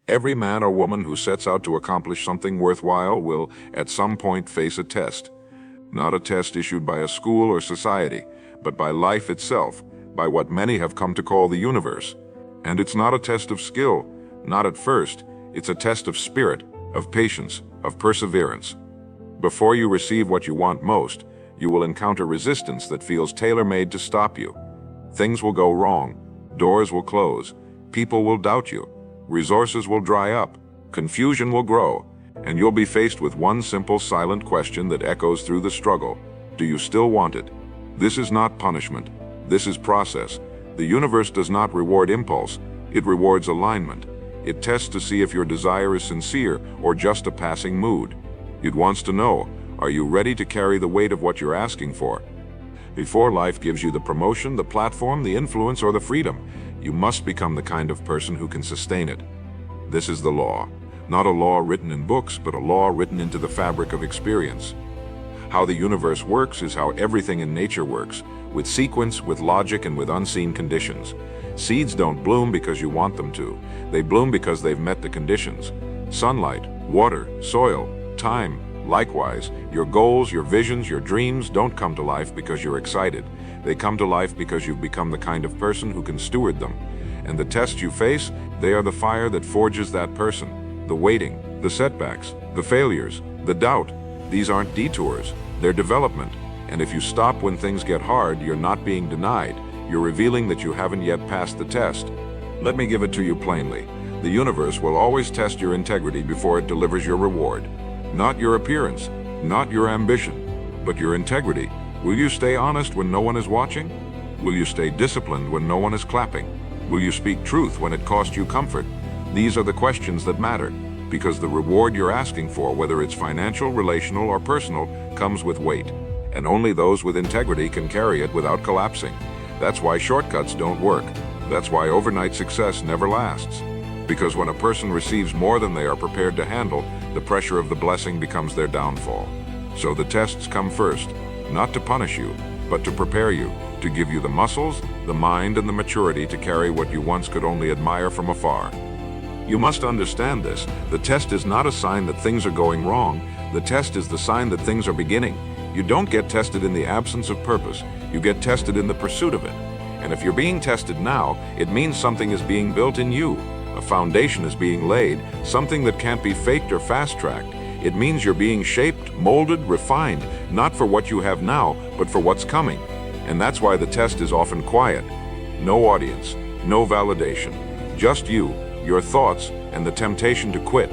Every man or woman who sets out to accomplish something worthwhile will, at some point, face a test. Not a test issued by a school or society, but by life itself, by what many have come to call the universe. And it's not a test of skill, not at first. It's a test of spirit, of patience, of perseverance. Before you receive what you want most, you will encounter resistance that feels tailor-made to stop you. Things will go wrong, doors will close, people will doubt you, resources will dry up, confusion will grow, and you'll be faced with one simple silent question that echoes through the struggle. Do you still want it? This is not punishment. This is process. The universe does not reward impulse. It rewards alignment. It tests to see if your desire is sincere or just a passing mood. It wants to know, are you ready to carry the weight of what you're asking for? Before life gives you the promotion, the platform, the influence, or the freedom, you must become the kind of person who can sustain it. This is the law. Not a law written in books, but a law written into the fabric of experience. How the universe works is how everything in nature works, with sequence, with logic, and with unseen conditions. Seeds don't bloom because you want them to. They bloom because they've met the conditions. Sunlight, water, soil, time. Likewise, your goals, your visions, your dreams don't come to life because you're excited. They come to life because you've become the kind of person who can steward them. And the tests you face, they are the fire that forges that person. The waiting, the setbacks, the failures, the doubt. These aren't detours, they're development. And if you stop when things get hard, you're not being denied. You're revealing that you haven't yet passed the test. Let me give it to you plainly. The universe will always test your integrity before it delivers your reward. Not your appearance, not your ambition, but your integrity. Will you stay honest when no one is watching? Will you stay disciplined when no one is clapping? Will you speak truth when it costs you comfort? These are the questions that matter, because the reward you're asking for, whether it's financial, relational, or personal, comes with weight. And only those with integrity can carry it without collapsing. That's why shortcuts don't work. That's why overnight success never lasts. Because when a person receives more than they are prepared to handle, the pressure of the blessing becomes their downfall. So the tests come first, not to punish you, but to prepare you, to give you the muscles, the mind, and the maturity to carry what you once could only admire from afar. You must understand this. The test is not a sign that things are going wrong. The test is the sign that things are beginning. You don't get tested in the absence of purpose. You get tested in the pursuit of it. And if you're being tested now, it means something is being built in you. A foundation is being laid, something that can't be faked or fast-tracked. It means you're being shaped, molded, refined, not for what you have now, but for what's coming. And that's why the test is often quiet. No audience, no validation, just you, your thoughts, and the temptation to quit.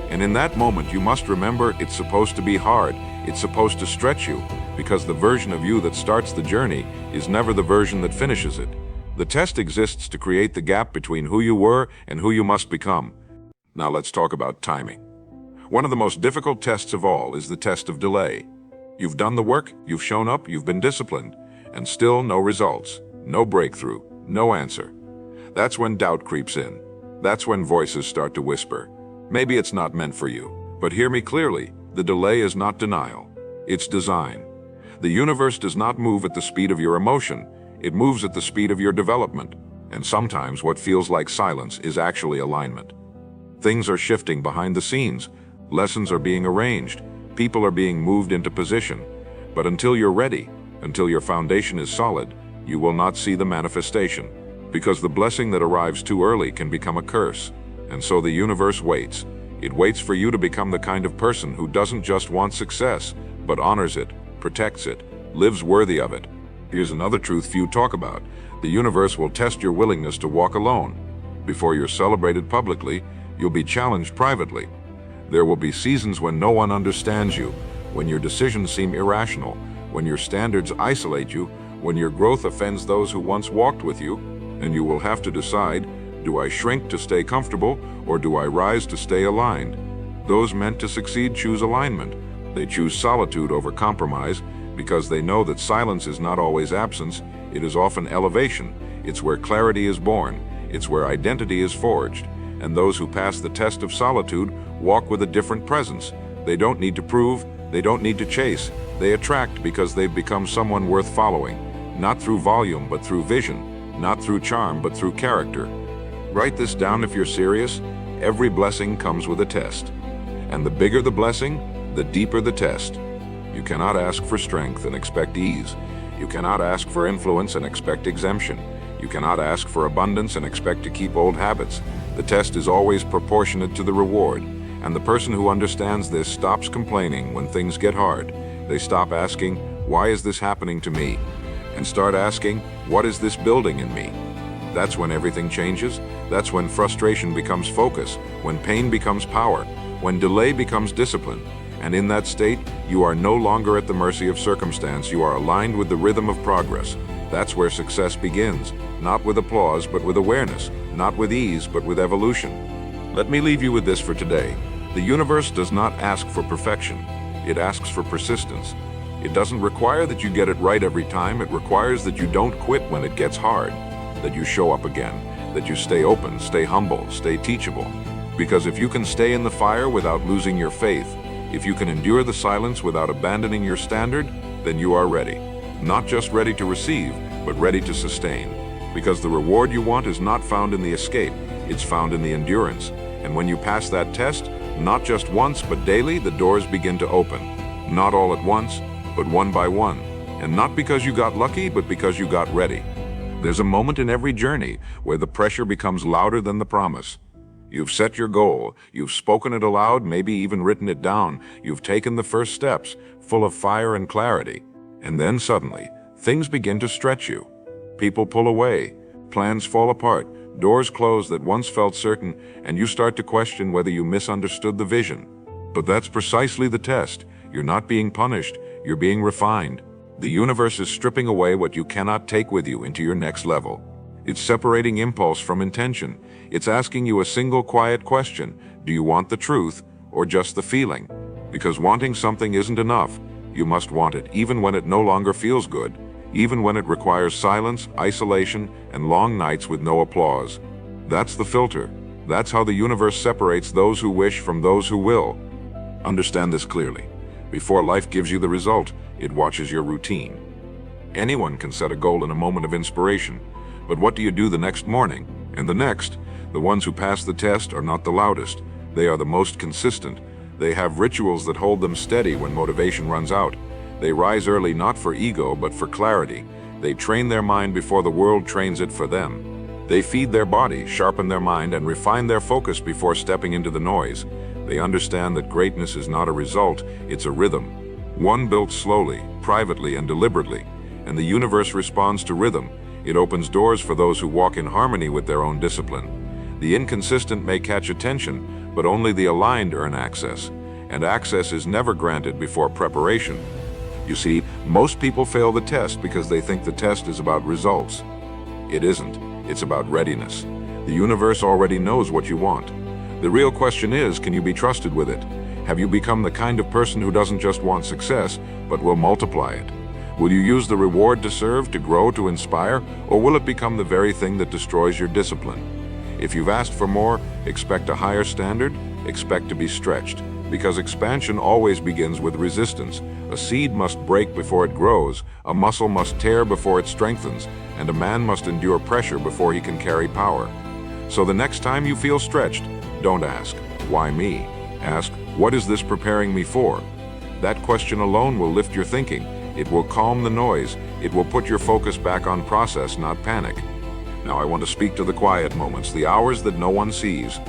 And in that moment, you must remember it's supposed to be hard. It's supposed to stretch you, because the version of you that starts the journey is never the version that finishes it. The test exists to create the gap between who you were and who you must become. Now let's talk about timing. One of the most difficult tests of all is the test of delay. You've done the work, you've shown up, you've been disciplined, and still no results, no breakthrough, no answer. That's when doubt creeps in. That's when voices start to whisper. Maybe it's not meant for you. But hear me clearly, the delay is not denial. It's design. The universe does not move at the speed of your emotion. It moves at the speed of your development. And sometimes what feels like silence is actually alignment. Things are shifting behind the scenes. Lessons are being arranged. People are being moved into position. But until you're ready, until your foundation is solid, you will not see the manifestation. Because the blessing that arrives too early can become a curse. And so the universe waits. It waits for you to become the kind of person who doesn't just want success, but honors it, protects it, lives worthy of it. Here's another truth few talk about. The universe will test your willingness to walk alone. Before you're celebrated publicly, you'll be challenged privately. There will be seasons when no one understands you, when your decisions seem irrational, when your standards isolate you, when your growth offends those who once walked with you, and you will have to decide, do I shrink to stay comfortable, or do I rise to stay aligned? Those meant to succeed choose alignment. They choose solitude over compromise, because they know that silence is not always absence, it is often elevation. It's where clarity is born, it's where identity is forged. And those who pass the test of solitude walk with a different presence. They don't need to prove, they don't need to chase. They attract because they've become someone worth following, not through volume but through vision, not through charm but through character. Write this down if you're serious. Every blessing comes with a test. And the bigger the blessing, the deeper the test. You cannot ask for strength and expect ease. You cannot ask for influence and expect exemption. You cannot ask for abundance and expect to keep old habits. The test is always proportionate to the reward. And the person who understands this stops complaining when things get hard. They stop asking, "Why is this happening to me?" and start asking, "What is this building in me?" That's when everything changes. That's when frustration becomes focus, when pain becomes power, when delay becomes discipline. And in that state, you are no longer at the mercy of circumstance. You are aligned with the rhythm of progress. That's where success begins, not with applause, but with awareness, not with ease, but with evolution. Let me leave you with this for today. The universe does not ask for perfection. It asks for persistence. It doesn't require that you get it right every time. It requires that you don't quit when it gets hard, that you show up again, that you stay open, stay humble, stay teachable. Because if you can stay in the fire without losing your faith, if you can endure the silence without abandoning your standard, then you are ready. Not just ready to receive, but ready to sustain. Because the reward you want is not found in the escape, it's found in the endurance. And when you pass that test, not just once, but daily, the doors begin to open. Not all at once, but one by one. And not because you got lucky, but because you got ready. There's a moment in every journey where the pressure becomes louder than the promise. You've set your goal, you've spoken it aloud, maybe even written it down, you've taken the first steps, full of fire and clarity. And then suddenly, things begin to stretch you. People pull away, plans fall apart, doors close that once felt certain, and you start to question whether you misunderstood the vision. But that's precisely the test. You're not being punished, you're being refined. The universe is stripping away what you cannot take with you into your next level. It's separating impulse from intention. It's asking you a single quiet question. Do you want the truth or just the feeling? Because wanting something isn't enough. You must want it even when it no longer feels good, even when it requires silence, isolation, and long nights with no applause. That's the filter. That's how the universe separates those who wish from those who will. Understand this clearly. Before life gives you the result, it watches your routine. Anyone can set a goal in a moment of inspiration, but what do you do the next morning? And the next? The ones who pass the test are not the loudest. They are the most consistent. They have rituals that hold them steady when motivation runs out. They rise early not for ego, but for clarity. They train their mind before the world trains it for them. They feed their body, sharpen their mind, and refine their focus before stepping into the noise. They understand that greatness is not a result, it's a rhythm. One built slowly, privately, and deliberately. And the universe responds to rhythm. It opens doors for those who walk in harmony with their own discipline. The inconsistent may catch attention, but only the aligned earn access. And access is never granted before preparation. You see, most people fail the test because they think the test is about results. It isn't. It's about readiness. The universe already knows what you want. The real question is, can you be trusted with it? Have you become the kind of person who doesn't just want success, but will multiply it? Will you use the reward to serve, to grow, to inspire, or will it become the very thing that destroys your discipline? If you've asked for more, expect a higher standard, expect to be stretched. Because expansion always begins with resistance. A seed must break before it grows, a muscle must tear before it strengthens, and a man must endure pressure before he can carry power. So the next time you feel stretched, don't ask, "Why me?" Ask, "What is this preparing me for?" That question alone will lift your thinking. It will calm the noise. It will put your focus back on process, not panic. Now I want to speak to the quiet moments, the hours that no one sees.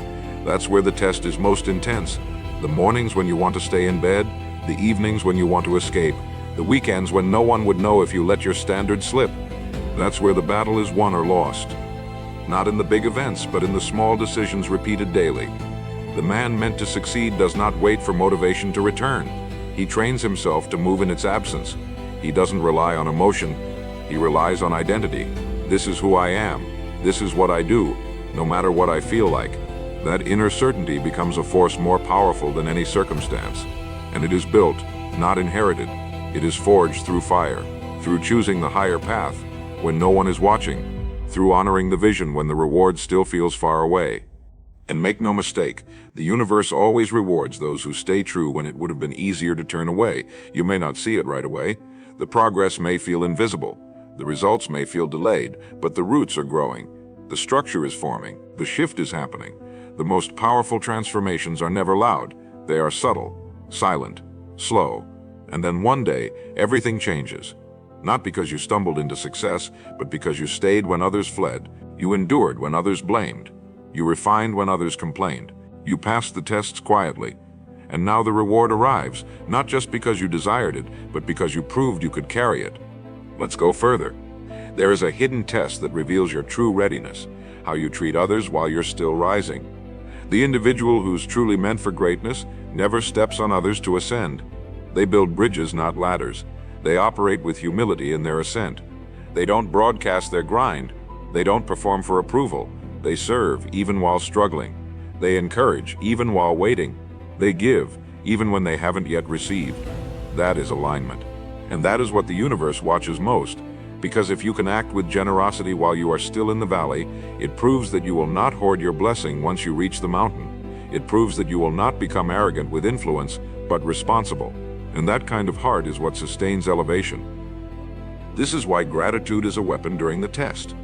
That's where the test is most intense. The mornings when you want to stay in bed, the evenings when you want to escape, the weekends when no one would know if you let your standard slip. That's where the battle is won or lost. Not in the big events, but in the small decisions repeated daily. The man meant to succeed does not wait for motivation to return. He trains himself to move in its absence. He doesn't rely on emotion. He relies on identity. This is who I am. This is what I do, no matter what I feel like. That inner certainty becomes a force more powerful than any circumstance. And it is built, not inherited. It is forged through fire, through choosing the higher path when no one is watching, through honoring the vision when the reward still feels far away. And make no mistake, the universe always rewards those who stay true when it would have been easier to turn away. You may not see it right away. The progress may feel invisible. The results may feel delayed, but the roots are growing. The structure is forming. The shift is happening. The most powerful transformations are never loud. They are subtle, silent, slow, and then one day, everything changes. Not because you stumbled into success, but because you stayed when others fled. You endured when others blamed. You refined when others complained. You passed the tests quietly. And now the reward arrives, not just because you desired it, but because you proved you could carry it. Let's go further. There is a hidden test that reveals your true readiness, how you treat others while you're still rising. The individual who's truly meant for greatness never steps on others to ascend. They build bridges, not ladders. They operate with humility in their ascent. They don't broadcast their grind. They don't perform for approval. They serve even while struggling. They encourage even while waiting. They give even when they haven't yet received. That is alignment. And that is what the universe watches most. Because if you can act with generosity while you are still in the valley, it proves that you will not hoard your blessing once you reach the mountain. It proves that you will not become arrogant with influence, but responsible. And that kind of heart is what sustains elevation. This is why gratitude is a weapon during the test.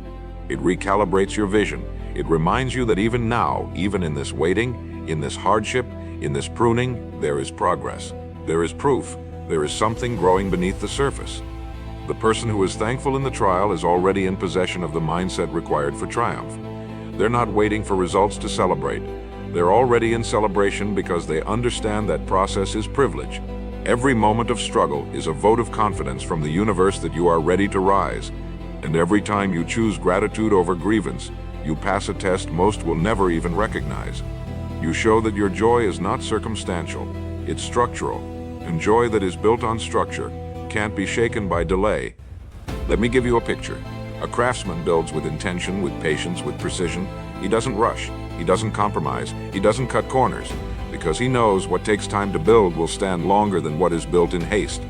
It recalibrates your vision. It reminds you that even now, even in this waiting, in this hardship, in this pruning, there is progress. There is proof. There is something growing beneath the surface. The person who is thankful in the trial is already in possession of the mindset required for triumph. They're not waiting for results to celebrate. They're already in celebration because they understand that process is privilege. Every moment of struggle is a vote of confidence from the universe that you are ready to rise. And every time you choose gratitude over grievance, you pass a test most will never even recognize. You show that your joy is not circumstantial, it's structural. And joy that is built on structure can't be shaken by delay. Let me give you a picture. A craftsman builds with intention, with patience, with precision. He doesn't rush. He doesn't compromise. He doesn't cut corners. Because he knows what takes time to build will stand longer than what is built in haste.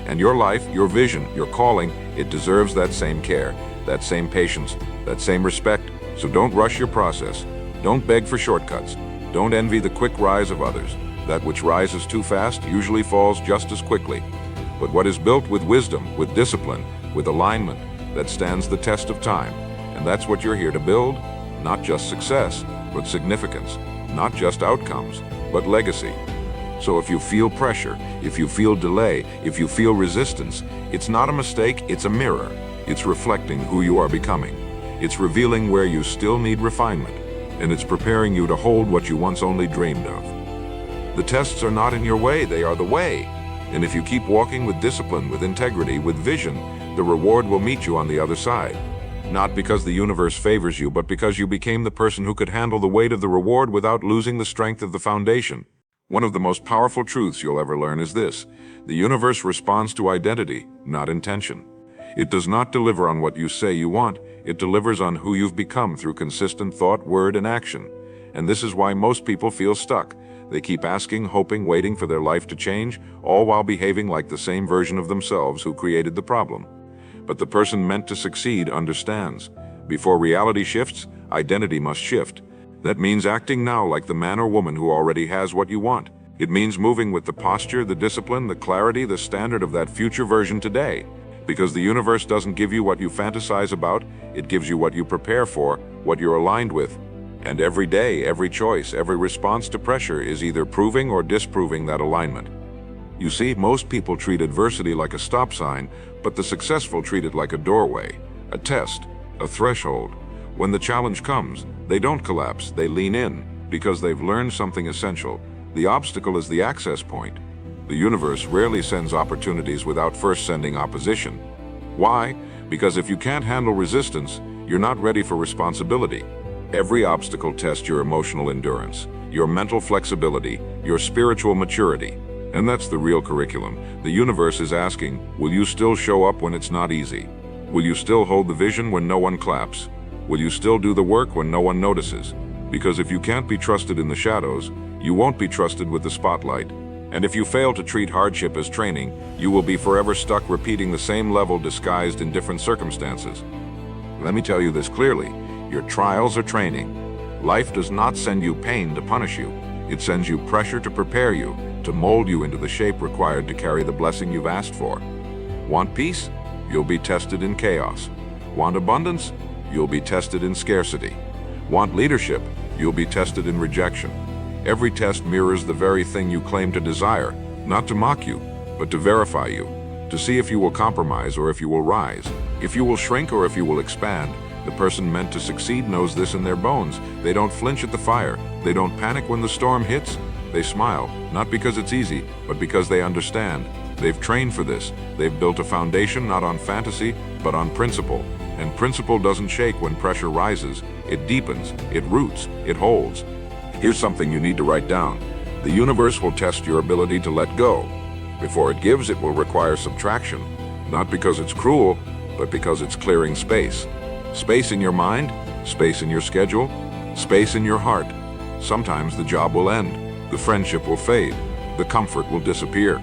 And your life, your vision, your calling, it deserves that same care, that same patience, that same respect. So don't rush your process. Don't beg for shortcuts. Don't envy the quick rise of others. That which rises too fast usually falls just as quickly. But what is built with wisdom, with discipline, with alignment, that stands the test of time. And that's what you're here to build. Not just success, but significance. Not just outcomes, but legacy. So if you feel pressure, if you feel delay, if you feel resistance, it's not a mistake, it's a mirror. It's reflecting who you are becoming. It's revealing where you still need refinement. And it's preparing you to hold what you once only dreamed of. The tests are not in your way, they are the way. And if you keep walking with discipline, with integrity, with vision, the reward will meet you on the other side. Not because the universe favors you, but because you became the person who could handle the weight of the reward without losing the strength of the foundation. One of the most powerful truths you'll ever learn is this: the universe responds to identity, not intention. It does not deliver on what you say you want, it delivers on who you've become through consistent thought, word, and action. And this is why most people feel stuck. They keep asking, hoping, waiting for their life to change, all while behaving like the same version of themselves who created the problem. But the person meant to succeed understands. Before reality shifts, identity must shift. That means acting now like the man or woman who already has what you want. It means moving with the posture, the discipline, the clarity, the standard of that future version today. Because the universe doesn't give you what you fantasize about, it gives you what you prepare for, what you're aligned with. And every day, every choice, every response to pressure is either proving or disproving that alignment. You see, most people treat adversity like a stop sign, but the successful treat it like a doorway, a test, a threshold. When the challenge comes, they don't collapse, they lean in, because they've learned something essential. The obstacle is the access point. The universe rarely sends opportunities without first sending opposition. Why? Because if you can't handle resistance, you're not ready for responsibility. Every obstacle tests your emotional endurance, your mental flexibility, your spiritual maturity. And that's the real curriculum. The universe is asking, will you still show up when it's not easy? Will you still hold the vision when no one claps? Will you still do the work when no one notices? Because if you can't be trusted in the shadows, you won't be trusted with the spotlight. And if you fail to treat hardship as training, you will be forever stuck repeating the same level disguised in different circumstances. Let me tell you this clearly. Your trials are training. Life does not send you pain to punish you. It sends you pressure to prepare you, to mold you into the shape required to carry the blessing you've asked for. Want peace? You'll be tested in chaos. Want abundance? You'll be tested in scarcity. Want leadership? You'll be tested in rejection. Every test mirrors the very thing you claim to desire, not to mock you, but to verify you, to see if you will compromise or if you will rise, if you will shrink or if you will expand. The person meant to succeed knows this in their bones. They don't flinch at the fire. They don't panic when the storm hits. They smile, not because it's easy, but because they understand. They've trained for this. They've built a foundation not on fantasy, but on principle. And principle doesn't shake when pressure rises. It deepens, it roots, it holds. Here's something you need to write down. The universe will test your ability to let go. Before it gives, it will require subtraction. Not because it's cruel, but because it's clearing space. Space in your mind, space in your schedule, space in your heart. Sometimes the job will end, the friendship will fade, the comfort will disappear,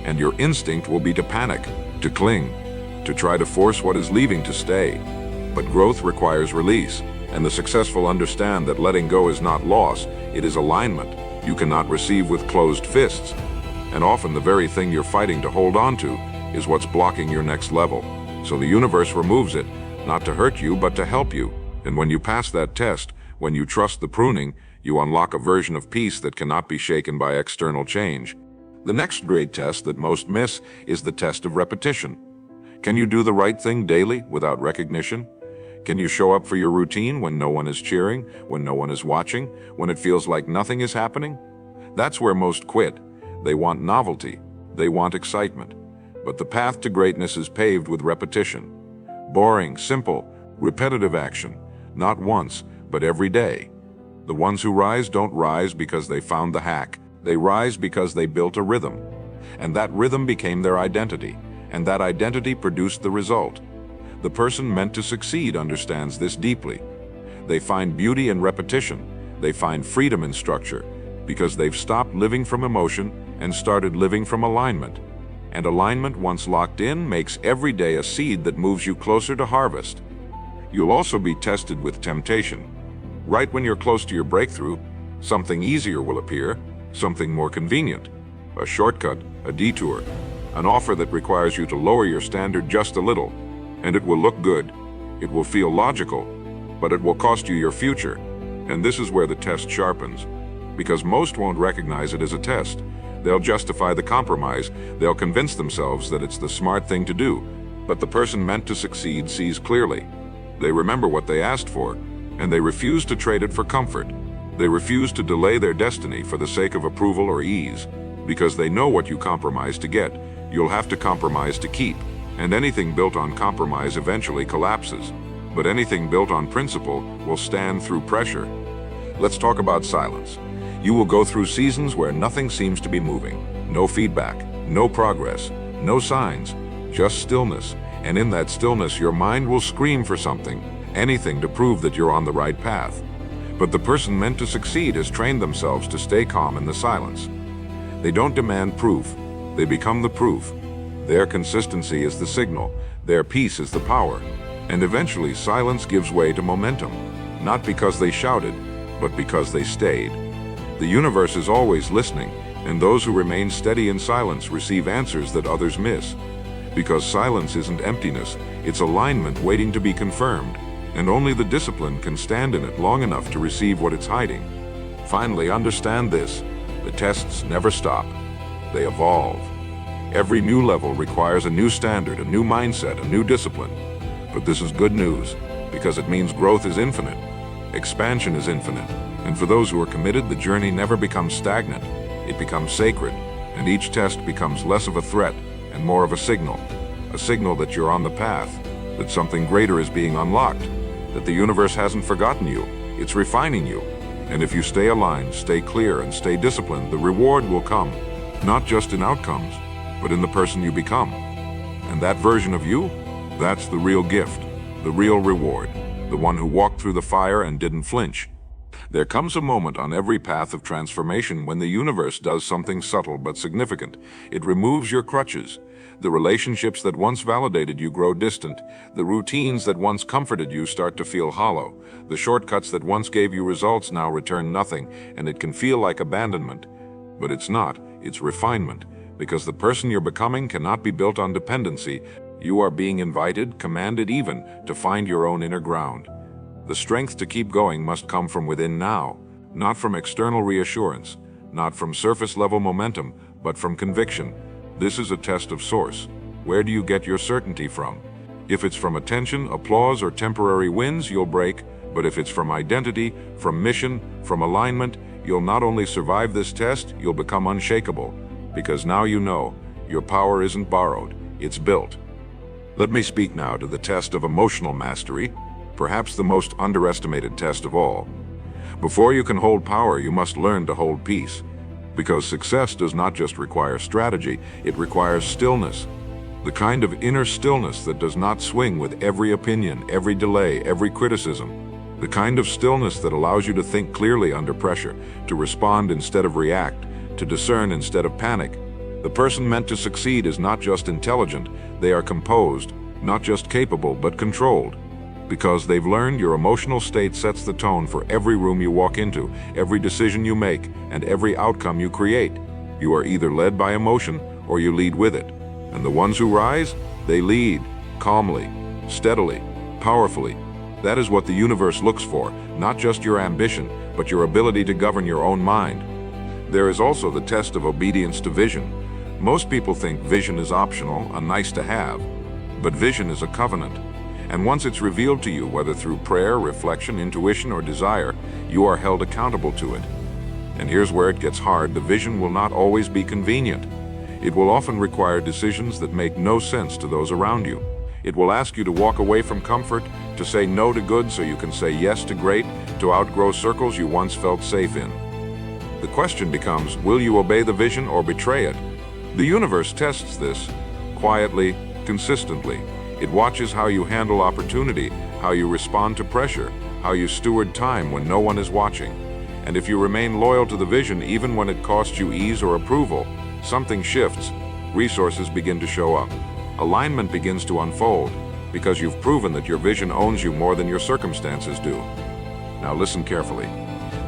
and your instinct will be to panic, to cling, to try to force what is leaving to stay. But growth requires release, and the successful understand that letting go is not loss, it is alignment. You cannot receive with closed fists, and often the very thing you're fighting to hold on to is what's blocking your next level. So the universe removes it, not to hurt you, but to help you. And when you pass that test, when you trust the pruning, you unlock a version of peace that cannot be shaken by external change. The next great test that most miss is the test of repetition. Can you do the right thing daily without recognition? Can you show up for your routine when no one is cheering, when no one is watching, when it feels like nothing is happening? That's where most quit. They want novelty. They want excitement. But the path to greatness is paved with repetition. Boring, simple, repetitive action, not once, but every day. The ones who rise don't rise because they found the hack. They rise because they built a rhythm. And that rhythm became their identity, and that identity produced the result. The person meant to succeed understands this deeply. They find beauty in repetition. They find freedom in structure, because they've stopped living from emotion and started living from alignment. And alignment, once locked in, makes every day a seed that moves you closer to harvest. You'll also be tested with temptation. Right when you're close to your breakthrough, something easier will appear, something more convenient. A shortcut, a detour, an offer that requires you to lower your standard just a little. And it will look good, it will feel logical, but it will cost you your future. And this is where the test sharpens, because most won't recognize it as a test. They'll justify the compromise, they'll convince themselves that it's the smart thing to do. But the person meant to succeed sees clearly. They remember what they asked for, and they refuse to trade it for comfort. They refuse to delay their destiny for the sake of approval or ease, because they know what you compromise to get, you'll have to compromise to keep. And anything built on compromise eventually collapses. But anything built on principle will stand through pressure. Let's talk about silence. You will go through seasons where nothing seems to be moving. No feedback, no progress, no signs, just stillness. And in that stillness, your mind will scream for something, anything to prove that you're on the right path. But the person meant to succeed has trained themselves to stay calm in the silence. They don't demand proof, they become the proof. Their consistency is the signal, their peace is the power. And eventually silence gives way to momentum, not because they shouted, but because they stayed. The universe is always listening, and those who remain steady in silence receive answers that others miss. Because silence isn't emptiness, it's alignment waiting to be confirmed, and only the discipline can stand in it long enough to receive what it's hiding. Finally, understand this: the tests never stop. They evolve. Every new level requires a new standard, a new mindset, a new discipline. But this is good news, because it means growth is infinite. Expansion is infinite. And for those who are committed, the journey never becomes stagnant. It becomes sacred, and each test becomes less of a threat and more of a signal that you're on the path, that something greater is being unlocked, that the universe hasn't forgotten you, it's refining you. And if you stay aligned, stay clear, and stay disciplined, the reward will come, not just in outcomes, but in the person you become. And that version of you, that's the real gift, the real reward, the one who walked through the fire and didn't flinch. There comes a moment on every path of transformation when the universe does something subtle but significant. It removes your crutches. The relationships that once validated you grow distant. The routines that once comforted you start to feel hollow. The shortcuts that once gave you results now return nothing, and it can feel like abandonment. But it's not, it's refinement, because the person you're becoming cannot be built on dependency. You are being invited, commanded even, to find your own inner ground. The strength to keep going must come from within now, not from external reassurance, not from surface-level momentum, but from conviction. This is a test of source. Where do you get your certainty from? If it's from attention, applause, or temporary wins, you'll break. But if it's from identity, from mission, from alignment, you'll not only survive this test, you'll become unshakable. Because now you know, your power isn't borrowed, it's built. Let me speak now to the test of emotional mastery, perhaps the most underestimated test of all. Before you can hold power, you must learn to hold peace. Because success does not just require strategy, it requires stillness. The kind of inner stillness that does not swing with every opinion, every delay, every criticism. The kind of stillness that allows you to think clearly under pressure, to respond instead of react, to discern instead of panic. The person meant to succeed is not just intelligent, they are composed, not just capable, but controlled. Because they've learned your emotional state sets the tone for every room you walk into, every decision you make, and every outcome you create. You are either led by emotion or you lead with it. And the ones who rise, they lead, calmly, steadily, powerfully. That is what the universe looks for, not just your ambition, but your ability to govern your own mind. There is also the test of obedience to vision. Most people think vision is optional, a nice to have. But vision is a covenant. And once it's revealed to you, whether through prayer, reflection, intuition, or desire, you are held accountable to it. And here's where it gets hard. The vision will not always be convenient. It will often require decisions that make no sense to those around you. It will ask you to walk away from comfort, to say no to good so you can say yes to great, to outgrow circles you once felt safe in. The question becomes, will you obey the vision or betray it? The universe tests this, quietly, consistently. It watches how you handle opportunity, how you respond to pressure, how you steward time when no one is watching. And if you remain loyal to the vision even when it costs you ease or approval, something shifts, resources begin to show up. Alignment begins to unfold, because you've proven that your vision owns you more than your circumstances do. Now listen carefully.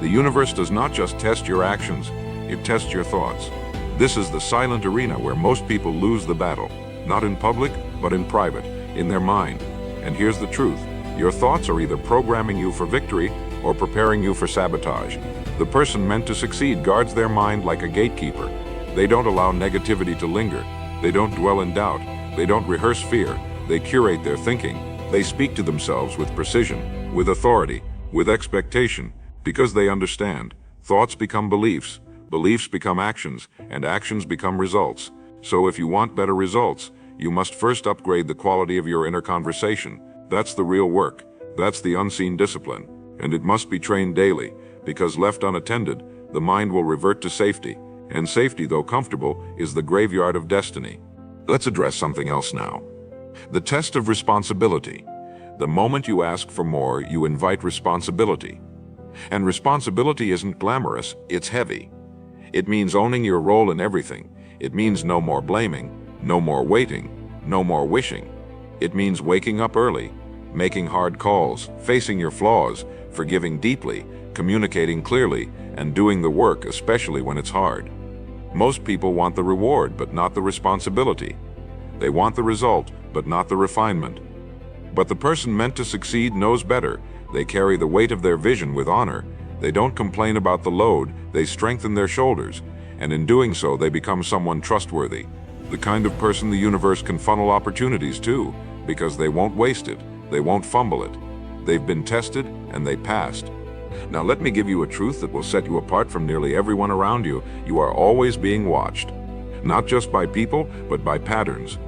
The universe does not just test your actions, it tests your thoughts. This is the silent arena where most people lose the battle, not in public, but in private, in their mind. And here's the truth. Your thoughts are either programming you for victory or preparing you for sabotage. The person meant to succeed guards their mind like a gatekeeper. They don't allow negativity to linger. They don't dwell in doubt. They don't rehearse fear. They curate their thinking. They speak to themselves with precision, with authority, with expectation, because they understand. Thoughts become beliefs, beliefs become actions, and actions become results. So if you want better results, you must first upgrade the quality of your inner conversation. That's the real work. That's the unseen discipline. And it must be trained daily, because left unattended, the mind will revert to safety. And safety, though comfortable, is the graveyard of destiny. Let's address something else now. The test of responsibility. The moment you ask for more, you invite responsibility. And responsibility isn't glamorous, it's heavy. It means owning your role in everything. It means no more blaming, no more waiting, no more wishing. It means waking up early, making hard calls, facing your flaws, forgiving deeply, communicating clearly, and doing the work, especially when it's hard. Most people want the reward, but not the responsibility. They want the result, but not the refinement. But the person meant to succeed knows better. They carry the weight of their vision with honor. They don't complain about the load, they strengthen their shoulders. And in doing so, they become someone trustworthy. The kind of person the universe can funnel opportunities to, because they won't waste it, they won't fumble it. They've been tested, and they passed. Now let me give you a truth that will set you apart from nearly everyone around you. You are always being watched. Not just by people, but by patterns.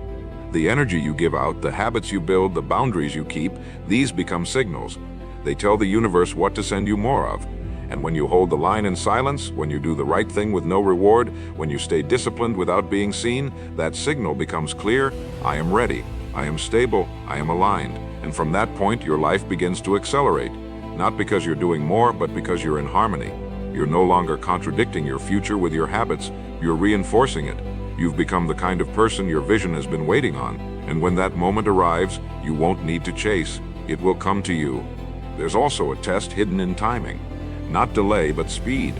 The energy you give out, the habits you build, the boundaries you keep, these become signals. They tell the universe what to send you more of. And when you hold the line in silence, when you do the right thing with no reward, when you stay disciplined without being seen, that signal becomes clear. I am ready. I am stable. I am aligned. And from that point, your life begins to accelerate. Not because you're doing more, but because you're in harmony. You're no longer contradicting your future with your habits, you're reinforcing it. You've become the kind of person your vision has been waiting on. And when that moment arrives, you won't need to chase. It will come to you. There's also a test hidden in timing. Not delay, but speed.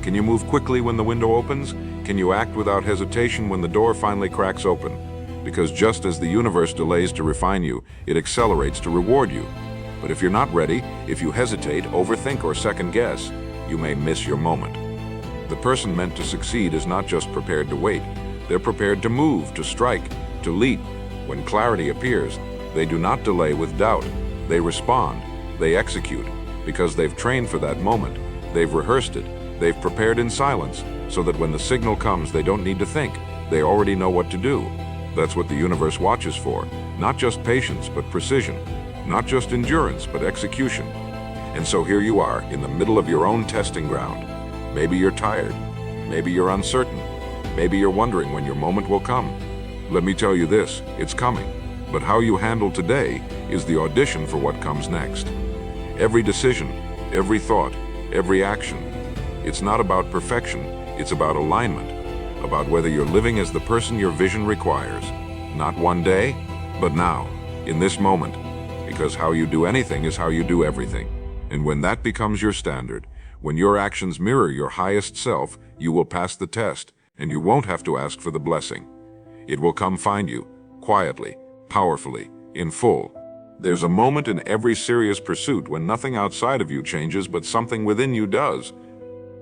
Can you move quickly when the window opens? Can you act without hesitation when the door finally cracks open? Because just as the universe delays to refine you, it accelerates to reward you. But if you're not ready, if you hesitate, overthink, or second guess, you may miss your moment. The person meant to succeed is not just prepared to wait. They're prepared to move, to strike, to leap. When clarity appears, they do not delay with doubt. They respond, they execute, because they've trained for that moment. They've rehearsed it. They've prepared in silence, so that when the signal comes, they don't need to think. They already know what to do. That's what the universe watches for. Not just patience, but precision. Not just endurance, but execution. And so here you are, in the middle of your own testing ground. Maybe you're tired. Maybe you're uncertain. Maybe you're wondering when your moment will come. Let me tell you this, it's coming. But how you handle today is the audition for what comes next. Every decision, every thought, every action. It's not about perfection, it's about alignment. About whether you're living as the person your vision requires. Not one day, but now, in this moment. Because how you do anything is how you do everything. And when that becomes your standard, when your actions mirror your highest self, you will pass the test, and you won't have to ask for the blessing. It will come find you, quietly, powerfully, in full. There's a moment in every serious pursuit when nothing outside of you changes, but something within you does.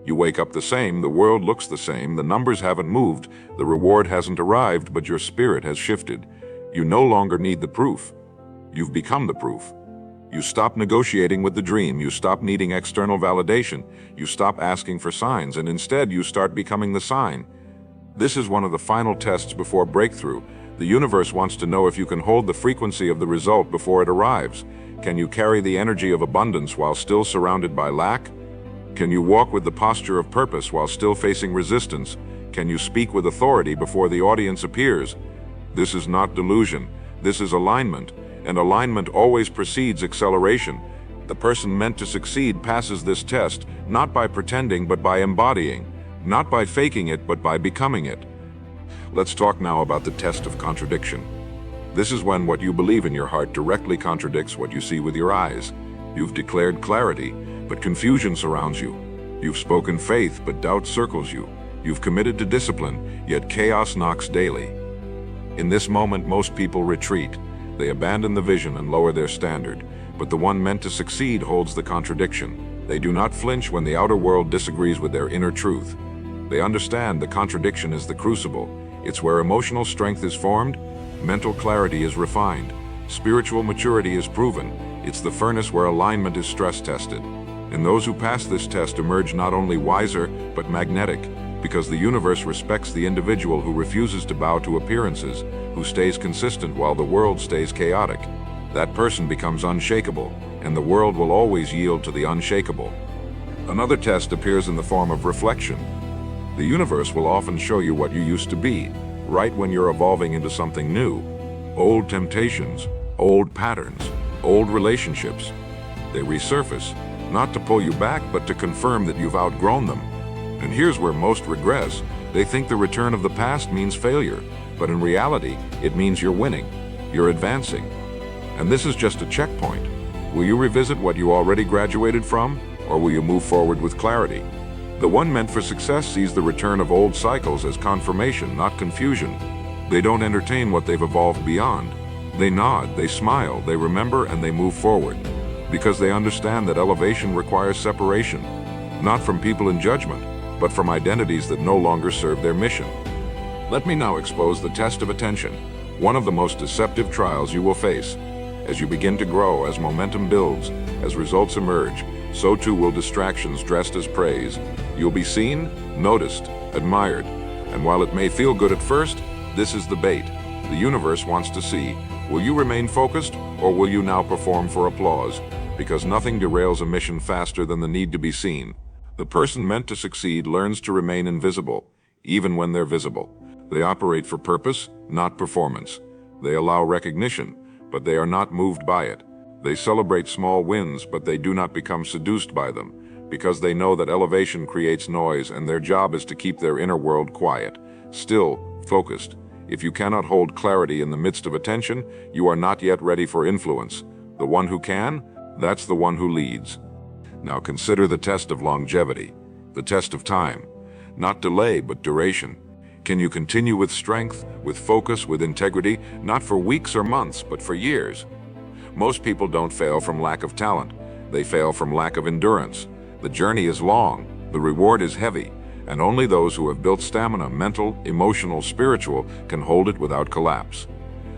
You wake up the same, the world looks the same, the numbers haven't moved, the reward hasn't arrived, but your spirit has shifted. You no longer need the proof. You've become the proof. You stop negotiating with the dream, you stop needing external validation, you stop asking for signs, and instead you start becoming the sign. This is one of the final tests before breakthrough. The universe wants to know if you can hold the frequency of the result before it arrives. Can you carry the energy of abundance while still surrounded by lack? Can you walk with the posture of purpose while still facing resistance? Can you speak with authority before the audience appears? This is not delusion. This is alignment. And alignment always precedes acceleration. The person meant to succeed passes this test, not by pretending, but by embodying. Not by faking it, but by becoming it. Let's talk now about the test of contradiction. This is when what you believe in your heart directly contradicts what you see with your eyes. You've declared clarity, but confusion surrounds you. You've spoken faith, but doubt circles you. You've committed to discipline, yet chaos knocks daily. In this moment, most people retreat. They abandon the vision and lower their standard, but the one meant to succeed holds the contradiction. They do not flinch when the outer world disagrees with their inner truth. They understand the contradiction is the crucible. It's where emotional strength is formed, mental clarity is refined, spiritual maturity is proven. It's the furnace where alignment is stress tested. And those who pass this test emerge not only wiser, but magnetic, because the universe respects the individual who refuses to bow to appearances, who stays consistent while the world stays chaotic. That person becomes unshakable, and the world will always yield to the unshakable. Another test appears in the form of reflection. The universe will often show you what you used to be, right when you're evolving into something new. Old temptations, old patterns, old relationships. They resurface, not to pull you back, but to confirm that you've outgrown them. And here's where most regress. They think the return of the past means failure, but in reality, it means you're winning, you're advancing. And this is just a checkpoint. Will you revisit what you already graduated from, or will you move forward with clarity? The one meant for success sees the return of old cycles as confirmation, not confusion. They don't entertain what they've evolved beyond. They nod, they smile, they remember, and they move forward. Because they understand that elevation requires separation, not from people in judgment, but from identities that no longer serve their mission. Let me now expose the test of attention, one of the most deceptive trials you will face. As you begin to grow, as momentum builds, as results emerge, so too will distractions dressed as praise. You'll be seen, noticed, admired, and while it may feel good at first, this is the bait. The universe wants to see, will you remain focused, or will you now perform for applause? Because nothing derails a mission faster than the need to be seen. The person meant to succeed learns to remain invisible, even when they're visible. They operate for purpose, not performance. They allow recognition, but they are not moved by it. They celebrate small wins, but they do not become seduced by them, because they know that elevation creates noise and their job is to keep their inner world quiet, still, focused. If you cannot hold clarity in the midst of attention, you are not yet ready for influence. The one who can, that's the one who leads. Now consider the test of longevity, the test of time. Not delay, but duration. Can you continue with strength, with focus, with integrity, not for weeks or months, but for years? Most people don't fail from lack of talent. They fail from lack of endurance. The journey is long, the reward is heavy, and only those who have built stamina, mental, emotional, spiritual, can hold it without collapse.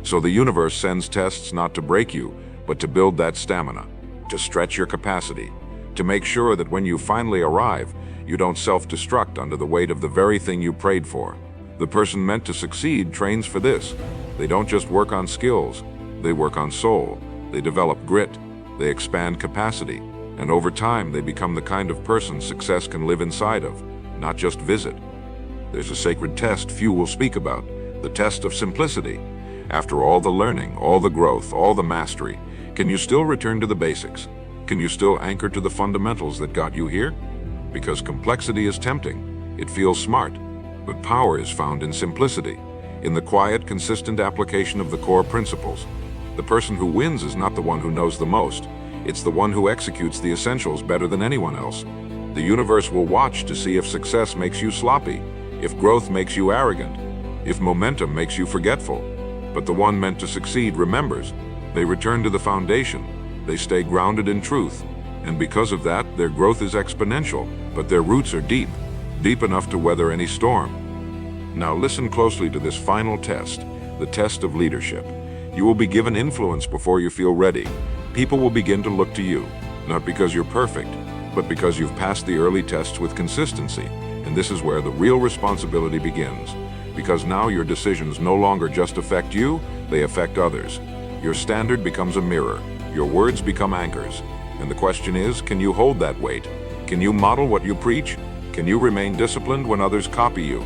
So the universe sends tests not to break you, but to build that stamina, to stretch your capacity, to make sure that when you finally arrive, you don't self-destruct under the weight of the very thing you prayed for. The person meant to succeed trains for this. They don't just work on skills, they work on soul. They develop grit, they expand capacity, and over time they become the kind of person success can live inside of, not just visit. There's a sacred test few will speak about, the test of simplicity. After all the learning, all the growth, all the mastery, can you still return to the basics? Can you still anchor to the fundamentals that got you here? Because complexity is tempting, it feels smart, but power is found in simplicity, in the quiet, consistent application of the core principles. The person who wins is not the one who knows the most. It's the one who executes the essentials better than anyone else. The universe will watch to see if success makes you sloppy, if growth makes you arrogant, if momentum makes you forgetful. But the one meant to succeed remembers. They return to the foundation. They stay grounded in truth. And because of that, their growth is exponential, but their roots are deep, deep enough to weather any storm. Now listen closely to this final test, the test of leadership. You will be given influence before you feel ready. People will begin to look to you, not because you're perfect, but because you've passed the early tests with consistency. And this is where the real responsibility begins. Because now your decisions no longer just affect you, they affect others. Your standard becomes a mirror. Your words become anchors. And the question is, can you hold that weight? Can you model what you preach? Can you remain disciplined when others copy you?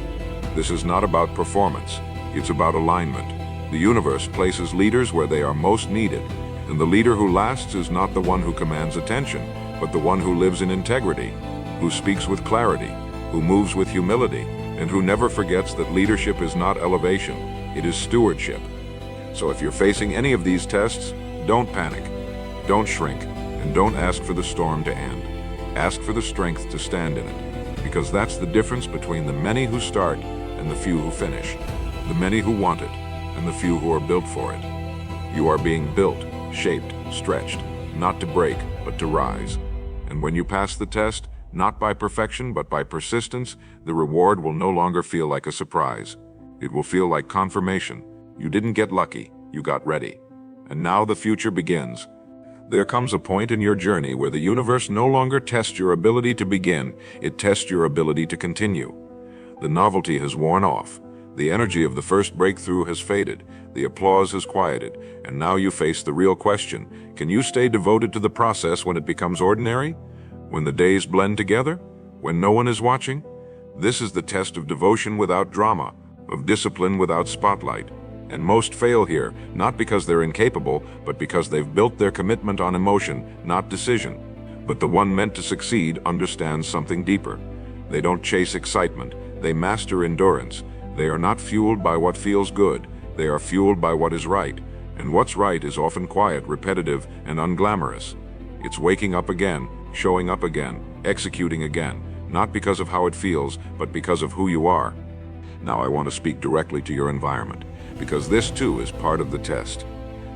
This is not about performance. It's about alignment. The universe places leaders where they are most needed, and the leader who lasts is not the one who commands attention, but the one who lives in integrity, who speaks with clarity, who moves with humility, and who never forgets that leadership is not elevation, it is stewardship. So if you're facing any of these tests, don't panic, don't shrink, and don't ask for the storm to end. Ask for the strength to stand in it, because that's the difference between the many who start and the few who finish, the many who want it, and the few who are built for it. You are being built, shaped, stretched, not to break, but to rise. And when you pass the test, not by perfection, but by persistence, the reward will no longer feel like a surprise. It will feel like confirmation. You didn't get lucky, you got ready. And now the future begins. There comes a point in your journey where the universe no longer tests your ability to begin, it tests your ability to continue. The novelty has worn off. The energy of the first breakthrough has faded, the applause has quieted, and now you face the real question. Can you stay devoted to the process when it becomes ordinary? When the days blend together? When no one is watching? This is the test of devotion without drama, of discipline without spotlight. And most fail here, not because they're incapable, but because they've built their commitment on emotion, not decision. But the one meant to succeed understands something deeper. They don't chase excitement, they master endurance. They are not fueled by what feels good, they are fueled by what is right. And what's right is often quiet, repetitive, and unglamorous. It's waking up again, showing up again, executing again, not because of how it feels, but because of who you are. Now I want to speak directly to your environment, because this too is part of the test.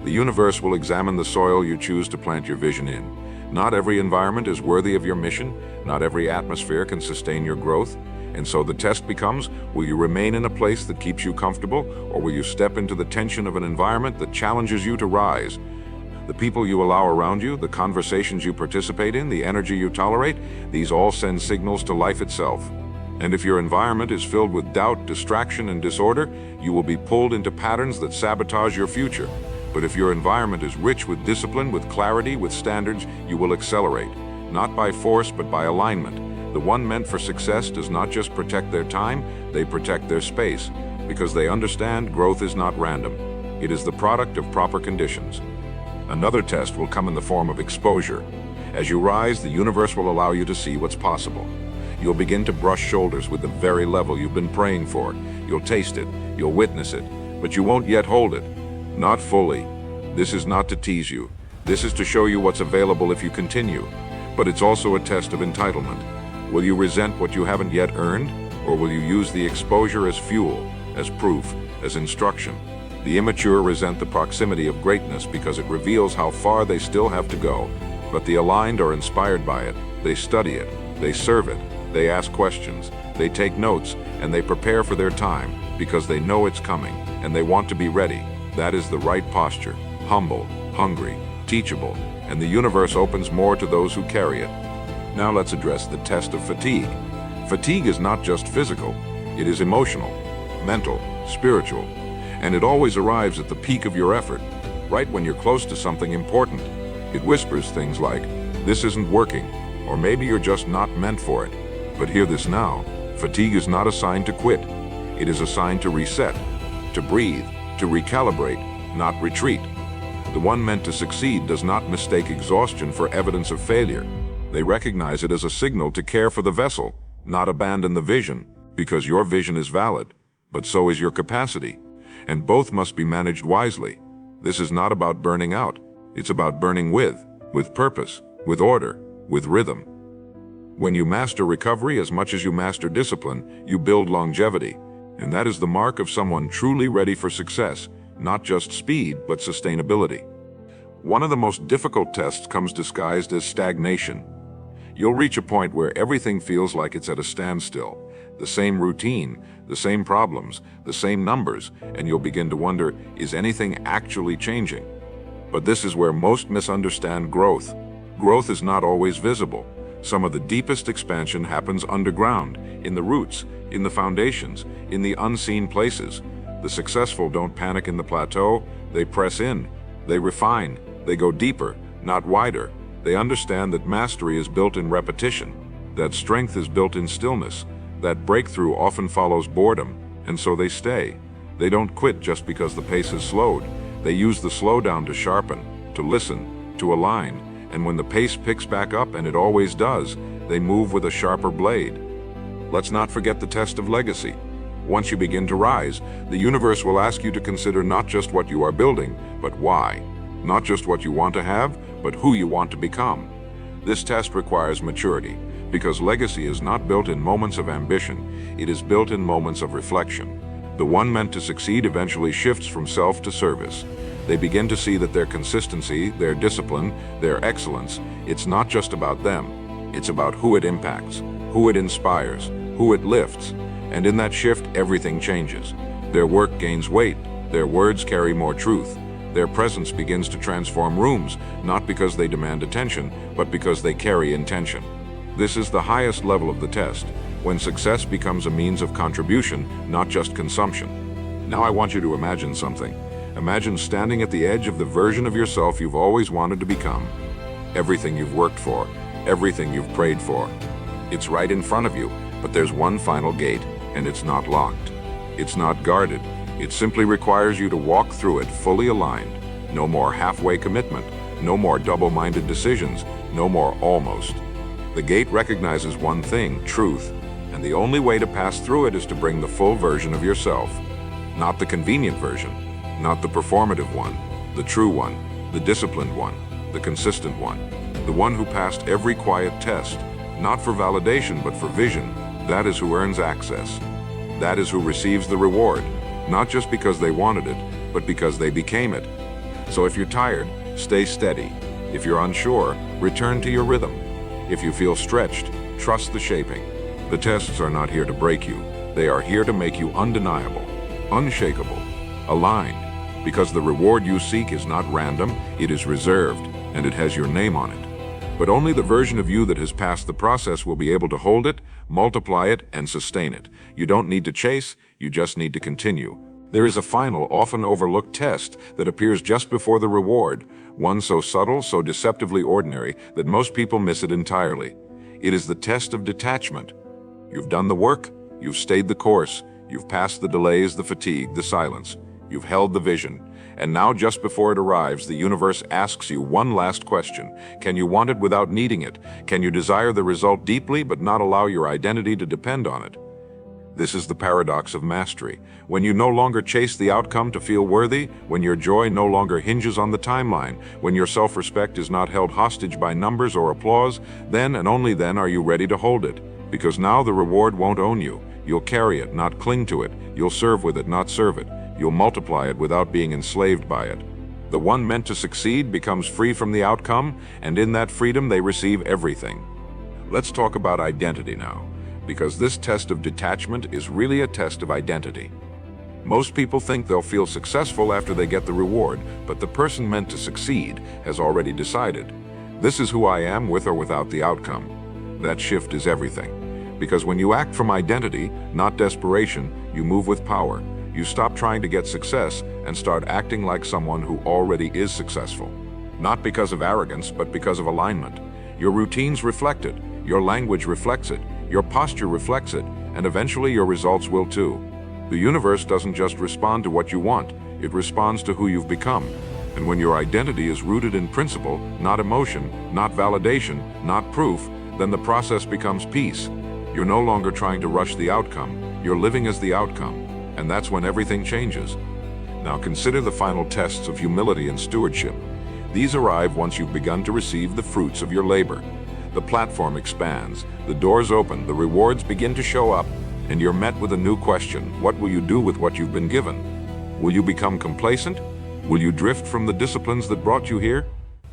The universe will examine the soil you choose to plant your vision in. Not every environment is worthy of your mission, not every atmosphere can sustain your growth. And so the test becomes, will you remain in a place that keeps you comfortable, or will you step into the tension of an environment that challenges you to rise? The people you allow around you, the conversations you participate in, the energy you tolerate, these all send signals to life itself. And if your environment is filled with doubt, distraction, and disorder, you will be pulled into patterns that sabotage your future. But if your environment is rich with discipline, with clarity, with standards, you will accelerate, not by force, but by alignment. The one meant for success does not just protect their time, they protect their space, because they understand growth is not random. It is the product of proper conditions. Another test will come in the form of exposure. As you rise, the universe will allow you to see what's possible. You'll begin to brush shoulders with the very level you've been praying for. You'll taste it, you'll witness it, but you won't yet hold it. Not fully. This is not to tease you. This is to show you what's available if you continue. But it's also a test of entitlement. Will you resent what you haven't yet earned, or will you use the exposure as fuel, as proof, as instruction? The immature resent the proximity of greatness because it reveals how far they still have to go. But the aligned are inspired by it. They study it, they serve it, they ask questions, they take notes, and they prepare for their time because they know it's coming and they want to be ready. That is the right posture, humble, hungry, teachable, and the universe opens more to those who carry it. Now let's address the test of fatigue. Fatigue is not just physical, it is emotional, mental, spiritual, and it always arrives at the peak of your effort, right when you're close to something important. It whispers things like, "This isn't working," or maybe you're just not meant for it. But hear this now, fatigue is not a sign to quit. It is a sign to reset, to breathe, to recalibrate, not retreat. The one meant to succeed does not mistake exhaustion for evidence of failure. They recognize it as a signal to care for the vessel, not abandon the vision, because your vision is valid, but so is your capacity. And both must be managed wisely. This is not about burning out. It's about burning with purpose, with order, with rhythm. When you master recovery as much as you master discipline, you build longevity. And that is the mark of someone truly ready for success, not just speed, but sustainability. One of the most difficult tests comes disguised as stagnation. You'll reach a point where everything feels like it's at a standstill. The same routine, the same problems, the same numbers, and you'll begin to wonder, is anything actually changing? But this is where most misunderstand growth. Growth is not always visible. Some of the deepest expansion happens underground, in the roots, in the foundations, in the unseen places. The successful don't panic in the plateau, they press in, they refine, they go deeper, not wider. They understand that mastery is built in repetition, that strength is built in stillness, that breakthrough often follows boredom, and so they stay. They don't quit just because the pace is slowed. They use the slowdown to sharpen, to listen, to align, and when the pace picks back up, and it always does, they move with a sharper blade. Let's not forget the test of legacy. Once you begin to rise, the universe will ask you to consider not just what you are building, but why. Not just what you want to have, but who you want to become. This test requires maturity, because legacy is not built in moments of ambition, it is built in moments of reflection. The one meant to succeed eventually shifts from self to service. They begin to see that their consistency, their discipline, their excellence, it's not just about them. It's about who it impacts, who it inspires, who it lifts. And in that shift, everything changes. Their work gains weight, their words carry more truth. Their presence begins to transform rooms, not because they demand attention, but because they carry intention. This is the highest level of the test, when success becomes a means of contribution, not just consumption. Now I want you to imagine something. Imagine standing at the edge of the version of yourself you've always wanted to become. Everything you've worked for, everything you've prayed for. It's right in front of you, but there's one final gate, and it's not locked. It's not guarded. It simply requires you to walk through it fully aligned. No more halfway commitment, no more double-minded decisions, no more almost. The gate recognizes one thing, truth, and the only way to pass through it is to bring the full version of yourself. Not the convenient version, not the performative one, the true one, the disciplined one, the consistent one, the one who passed every quiet test, not for validation but for vision. That is who earns access. That is who receives the reward, not just because they wanted it, but because they became it. So if you're tired, stay steady. If you're unsure, return to your rhythm. If you feel stretched, trust the shaping. The tests are not here to break you. They are here to make you undeniable, unshakable, aligned, because the reward you seek is not random, it is reserved, and it has your name on it. But only the version of you that has passed the process will be able to hold it, multiply it, and sustain it. You don't need to chase, you just need to continue. There is a final, often overlooked test that appears just before the reward, one so subtle, so deceptively ordinary, that most people miss it entirely. It is the test of detachment. You've done the work, you've stayed the course, you've passed the delays, the fatigue, the silence. You've held the vision. And now, just before it arrives, the universe asks you one last question. Can you want it without needing it? Can you desire the result deeply but not allow your identity to depend on it? This is the paradox of mastery. When you no longer chase the outcome to feel worthy, when your joy no longer hinges on the timeline, when your self-respect is not held hostage by numbers or applause, then and only then are you ready to hold it. Because now the reward won't own you. You'll carry it, not cling to it. You'll serve with it, not serve it. you'll multiply it without being enslaved by it. The one meant to succeed becomes free from the outcome, and in that freedom they receive everything. Let's talk about identity now, because this test of detachment is really a test of identity. Most people think they'll feel successful after they get the reward, but the person meant to succeed has already decided. This is who I am with or without the outcome. That shift is everything. Because when you act from identity, not desperation, you move with power. You stop trying to get success and start acting like someone who already is successful. Not because of arrogance, but because of alignment. Your routines reflect it, your language reflects it, your posture reflects it, and eventually your results will too. The universe doesn't just respond to what you want, it responds to who you've become. And when your identity is rooted in principle, not emotion, not validation, not proof, then the process becomes peace. You're no longer trying to rush the outcome, you're living as the outcome. And that's when everything changes. Now consider the final tests of humility and stewardship. These arrive once you've begun to receive the fruits of your labor. The platform expands, the doors open, the rewards begin to show up, and you're met with a new question. What will you do with what you've been given? Will you become complacent? Will you drift from the disciplines that brought you here?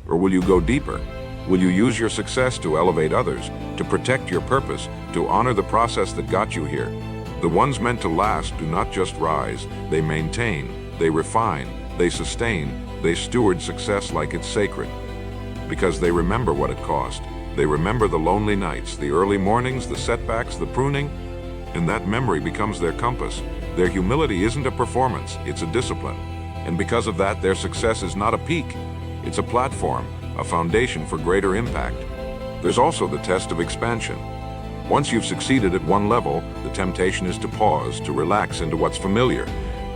Or will you go deeper? Will you use your success to elevate others, to protect your purpose, to honor the process that got you here? The ones meant to last do not just rise, they maintain, they refine, they sustain, they steward success like it's sacred. Because they remember what it cost. They remember the lonely nights, the early mornings, the setbacks, the pruning, and that memory becomes their compass. Their humility isn't a performance, it's a discipline. And because of that, their success is not a peak, it's a platform, a foundation for greater impact. There's also the test of expansion. Once you've succeeded at one level, the temptation is to pause, to relax into what's familiar.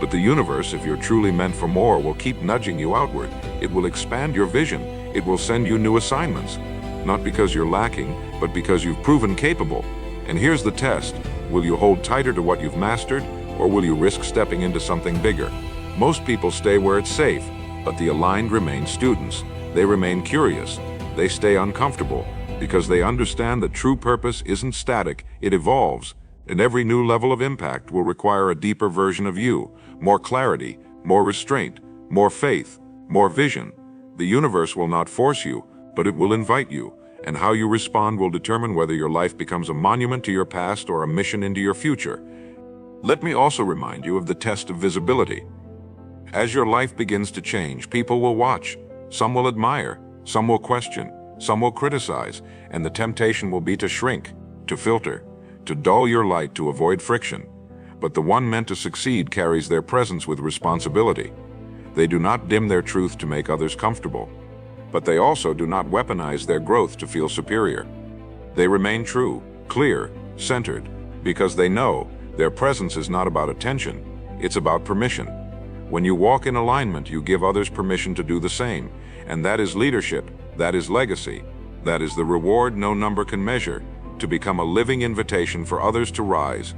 But the universe, if you're truly meant for more, will keep nudging you outward. It will expand your vision. It will send you new assignments. Not because you're lacking, but because you've proven capable. And here's the test. Will you hold tighter to what you've mastered, or will you risk stepping into something bigger? Most people stay where it's safe, but the aligned remain students. They remain curious. They stay uncomfortable, because they understand that true purpose isn't static, it evolves, and every new level of impact will require a deeper version of you, more clarity, more restraint, more faith, more vision. The universe will not force you, but it will invite you, and how you respond will determine whether your life becomes a monument to your past or a mission into your future. Let me also remind you of the test of visibility. As your life begins to change, people will watch. Some will admire, some will question, some will criticize, and the temptation will be to shrink, to filter, to dull your light to avoid friction. But the one meant to succeed carries their presence with responsibility. They do not dim their truth to make others comfortable, but they also do not weaponize their growth to feel superior. They remain true, clear, centered, because they know their presence is not about attention, it's about permission. When you walk in alignment, you give others permission to do the same, and that is leadership, that is legacy, that is the reward no number can measure, to become a living invitation for others to rise.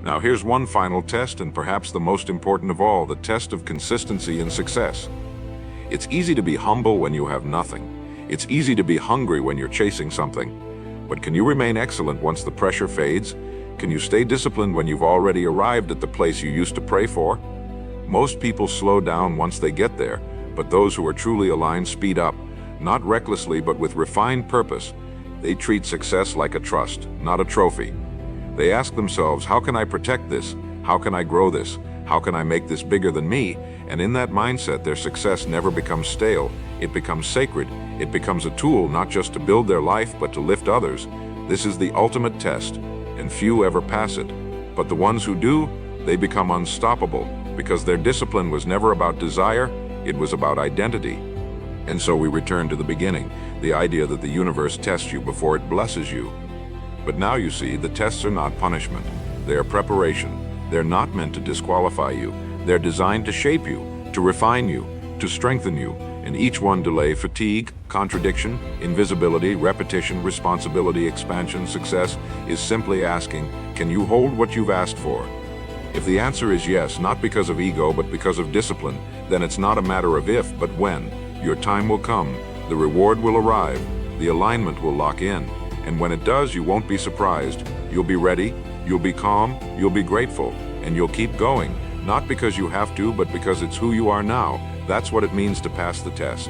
Now here's one final test, and perhaps the most important of all, the test of consistency and success. It's easy to be humble when you have nothing. It's easy to be hungry when you're chasing something. But can you remain excellent once the pressure fades? Can you stay disciplined when you've already arrived at the place you used to pray for? Most people slow down once they get there, but those who are truly aligned speed up, not recklessly but with refined purpose. They treat success like a trust, not a trophy. They ask themselves, how can I protect this? How can I grow this? How can I make this bigger than me? And in that mindset, their success never becomes stale. It becomes sacred. It becomes a tool not just to build their life, but to lift others. This is the ultimate test, and few ever pass it. But the ones who do, they become unstoppable, because their discipline was never about desire, it was about identity. And so we return to the beginning, the idea that the universe tests you before it blesses you. But now you see, the tests are not punishment. They are preparation. They're not meant to disqualify you. They're designed to shape you, to refine you, to strengthen you, and each one delay, fatigue, contradiction, invisibility, repetition, responsibility, expansion, success is simply asking, can you hold what you've asked for? If the answer is yes, not because of ego, but because of discipline, then it's not a matter of if, but when. Your time will come, the reward will arrive, the alignment will lock in, and when it does, you won't be surprised. You'll be ready, you'll be calm, you'll be grateful, and you'll keep going, Not because you have to, but because it's who you are now. That's what it means to pass the test.